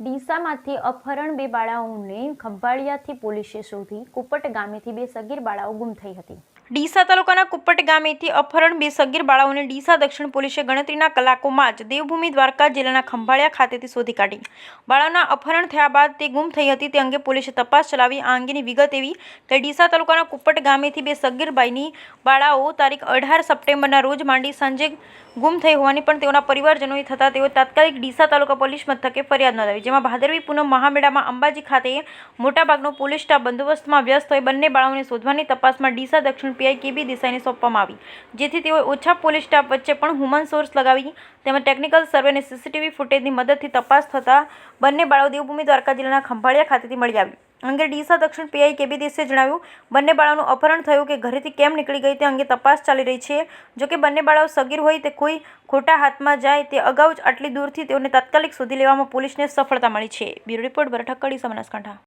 ડીસામાંથી અપહરણ બે બાળાઓને ખંભાળિયાથી પોલીસે શોધી કુપટ ગામેથી બે સગીર બાળાઓ ગુમ થઈ હતી। ડીસા તાલુકાના કુપટ ગામેથી અપહરણ બે સગીર બાળાઓને ડીસા દક્ષિણ પોલીસે ગણતરીના કલાકોમાં જ દેવભૂમિ દ્વારકા જિલ્લાના ખંભાળિયા ખાતેથી શોધી કાઢી। બાળાઓના અપહરણ થયા બાદ તે ગુમ થઈ હતી તે અંગે પોલીસે તપાસ ચલાવી। આ અંગેની વિગત એવી કે ડીસા તાલુકાના કુપટ ગામેથી બે સગીર બાઈની બાળાઓ તારીખ 18 સપ્ટેમ્બરના રોજ માંડી સાંજે ગુમ થઈ હોવાની પણ તેઓના પરિવારજનોએ થતાં તેઓ તાત્કાલિક ડીસા તાલુકા પોલીસ મથકે ફરિયાદ નોંધાવી, જેમાં ભાદરવી પૂનમ મહામેળામાં અંબાજી ખાતે મોટાભાગનો પોલીસ સ્ટાફ બંદોબસ્તમાં વ્યસ્ત હોય બંને બાળાઓને શોધવાની તપાસમાં ડીસા દક્ષિણ પીઆઈ કેબી દેસાઈને સોંપવામાં આવી, જેથી તેઓએ ઓછા પોલીસ સ્ટાફ વચ્ચે પણ હ્યુમન સોર્સ લગાવી તેમજ ટેકનિકલ સર્વે અને સીસીટીવી ફૂટેજની મદદથી તપાસ થતાં બંને બાળાઓ દેવભૂમિ દ્વારકા જિલ્લાના ખંભાળિયા ખાતેથી મળી આવી। અંગે ડીસા દક્ષિણ પીઆઈ કેબી દેસાઈએ જણાવ્યું, બંને બાળાઓનું અપહરણ થયું કે ઘરેથી કેમ નીકળી ગઈ તે અંગે તપાસ ચાલી રહી છે। જોકે બંને બાળાઓ સગીર હોય તે કોઈ ખોટા હાથમાં જાય તે અગાઉ જ આટલી દૂરથી તેઓને તાત્કાલિક શોધી લેવામાં પોલીસને સફળતા મળી છે। Bureau report, Thakkar, Deesa, Banaskantha.